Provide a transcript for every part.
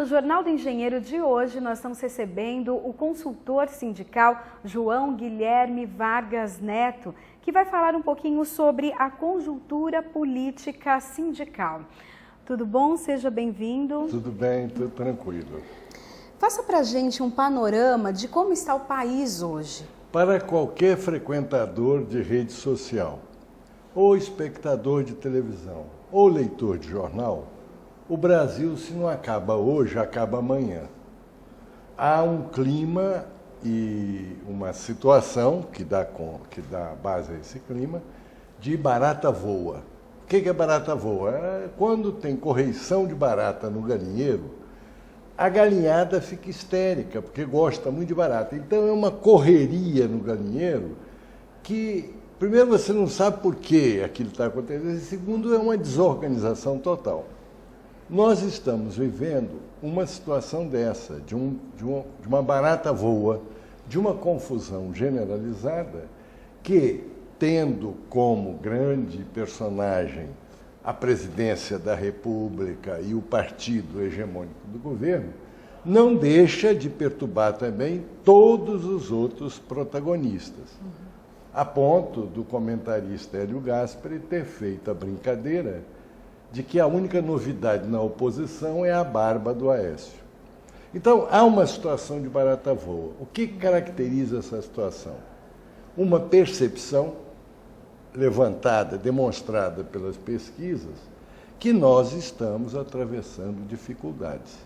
no Jornal do Engenheiro de hoje, nós estamos recebendo o consultor sindical João Guilherme Vargas Neto, que vai falar um pouquinho sobre a conjuntura política sindical. Tudo bom? Seja bem-vindo. Tudo bem, tudo tranquilo. Faça para a gente um panorama de como está o país hoje. Para qualquer frequentador de rede social, ou espectador de televisão, ou leitor de jornal, o Brasil, se não acaba hoje, acaba amanhã. Há um clima e uma situação que dá base a esse clima de barata voa. O que é barata voa? Quando tem correição de barata no galinheiro, a galinhada fica histérica, porque gosta muito de barata. Então é uma correria no galinheiro que, primeiro, você não sabe por que aquilo está acontecendo, e segundo, é uma desorganização total. Nós estamos vivendo uma situação dessa, de uma barata voa, de uma confusão generalizada que, tendo como grande personagem a presidência da República e o partido hegemônico do governo, não deixa de perturbar também todos os outros protagonistas. A ponto do comentarista Hélio Gaspari ter feito a brincadeira de que a única novidade na oposição é a barba do Aécio. Então, há uma situação de barata voa. O que caracteriza essa situação? Uma percepção levantada, demonstrada pelas pesquisas, que nós estamos atravessando dificuldades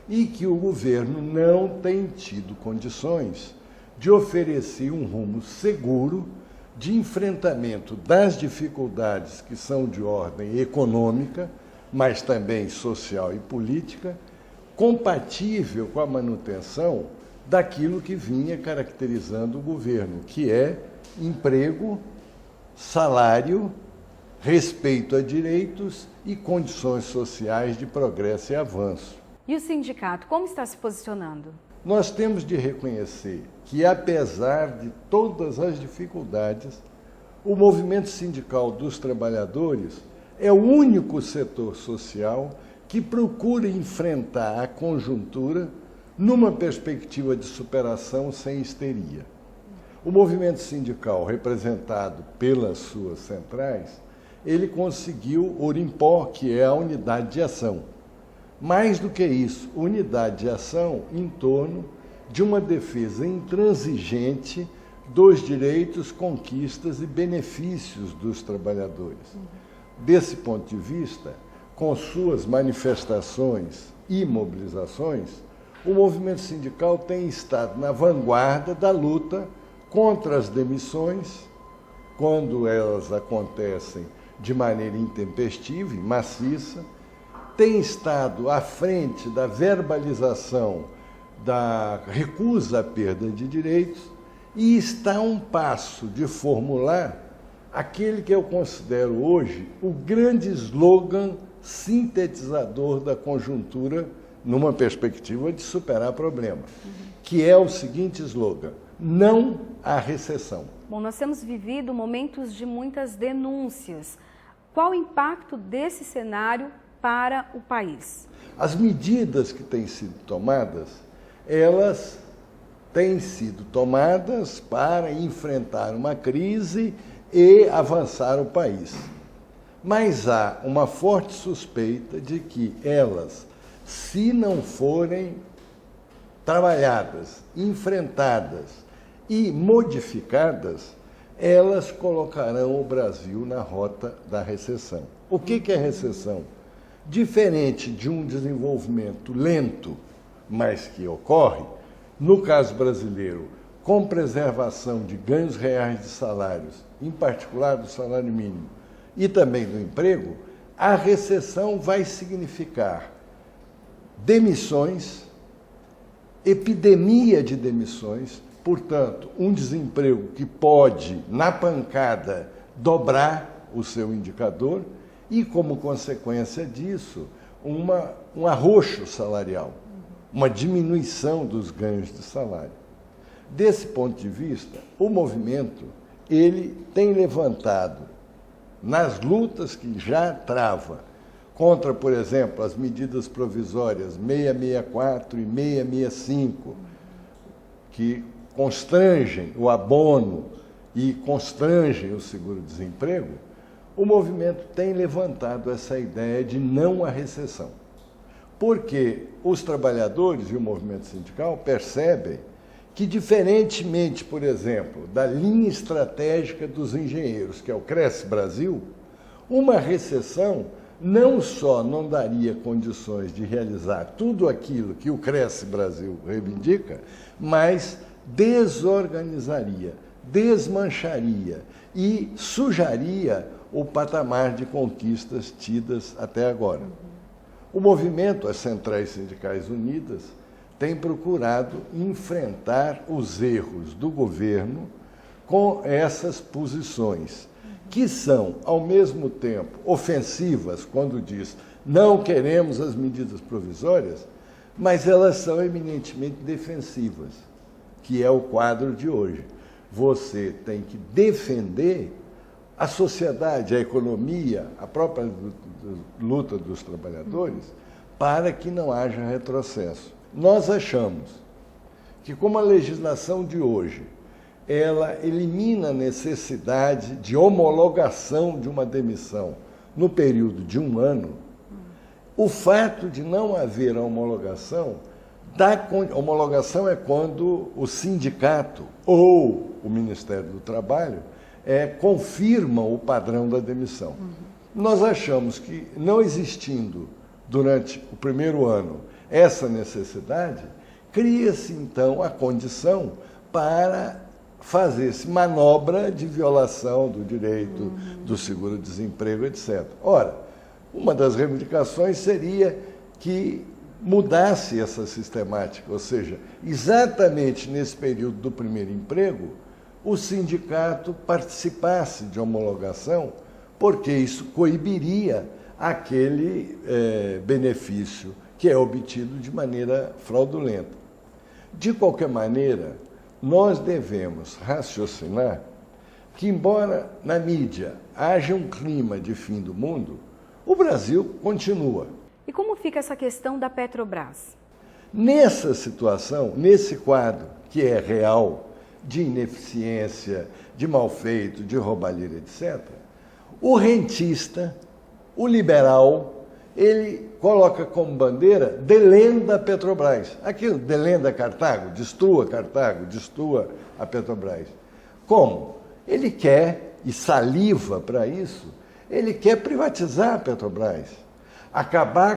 e que o governo não tem tido condições de oferecer um rumo seguro de enfrentamento das dificuldades que são de ordem econômica, mas também social e política, compatível com a manutenção daquilo que vinha caracterizando o governo, que é emprego, salário, respeito a direitos e condições sociais de progresso e avanço. E o sindicato, como está se posicionando? Nós temos de reconhecer que, apesar de todas as dificuldades, o movimento sindical dos trabalhadores é o único setor social que procura enfrentar a conjuntura numa perspectiva de superação sem histeria. O movimento sindical, representado pelas suas centrais, ele conseguiu Orimpó, que é a unidade de ação. Mais do que isso, unidade de ação em torno de uma defesa intransigente dos direitos, conquistas e benefícios dos trabalhadores. Desse ponto de vista, com suas manifestações e mobilizações, o movimento sindical tem estado na vanguarda da luta contra as demissões, quando elas acontecem de maneira intempestiva e maciça, tem estado à frente da verbalização da recusa à perda de direitos e está a um passo de formular aquele que eu considero hoje o grande slogan sintetizador da conjuntura numa perspectiva de superar problemas, que é o seguinte slogan: não à recessão. Bom, nós temos vivido momentos de muitas denúncias. Qual o impacto desse cenário para o país? As medidas que têm sido tomadas, elas têm sido tomadas para enfrentar uma crise e avançar o país. Mas há uma forte suspeita de que elas, se não forem trabalhadas, enfrentadas e modificadas, elas colocarão o Brasil na rota da recessão. O que é recessão? Diferente de um desenvolvimento lento, mas que ocorre, no caso brasileiro, com preservação de ganhos reais de salários, em particular do salário mínimo, e também do emprego, a recessão vai significar demissões, epidemia de demissões, portanto, um desemprego que pode, na pancada, dobrar o seu indicador e, como consequência disso, um arroxo salarial, uma diminuição dos ganhos de salário. Desse ponto de vista, o movimento ele tem levantado, nas lutas que já trava contra, por exemplo, as medidas provisórias 664 e 665, que constrangem o abono e constrangem o seguro-desemprego, o movimento tem levantado essa ideia de não à recessão. Porque os trabalhadores e o movimento sindical percebem que, diferentemente, por exemplo, da linha estratégica dos engenheiros, que é o Cresce Brasil, uma recessão não só não daria condições de realizar tudo aquilo que o Cresce Brasil reivindica, mas desorganizaria, desmancharia e sujaria o patamar de conquistas tidas até agora. O movimento, as Centrais Sindicais Unidas, tem procurado enfrentar os erros do governo com essas posições, que são, ao mesmo tempo, ofensivas, quando diz não queremos as medidas provisórias, mas elas são eminentemente defensivas, que é o quadro de hoje. Você tem que defender a sociedade, a economia, a própria luta dos trabalhadores, para que não haja retrocesso. Nós achamos que, como a legislação de hoje, ela elimina a necessidade de homologação de uma demissão no período de 1 ano, o fato de não haver a homologação, homologação é quando o sindicato ou o Ministério do Trabalho confirmam o padrão da demissão. Nós achamos que, não existindo durante o primeiro ano essa necessidade, cria-se então a condição para fazer-se manobra de violação do direito do seguro-desemprego, etc. Ora, uma das reivindicações seria que mudasse essa sistemática, ou seja, exatamente nesse período do primeiro emprego, o sindicato participasse de homologação, porque isso coibiria aquele benefício que é obtido de maneira fraudulenta. De qualquer maneira, nós devemos raciocinar que, embora na mídia haja um clima de fim do mundo, o Brasil continua. E como fica essa questão da Petrobras? Nessa situação, nesse quadro que é real, de ineficiência, de mal feito, de roubalheira, etc., o rentista, o liberal, ele coloca como bandeira delenda a Petrobras. Aquilo, delenda Cartago, destrua a Petrobras. Como? Ele quer, e saliva para isso, ele quer privatizar a Petrobras, acabar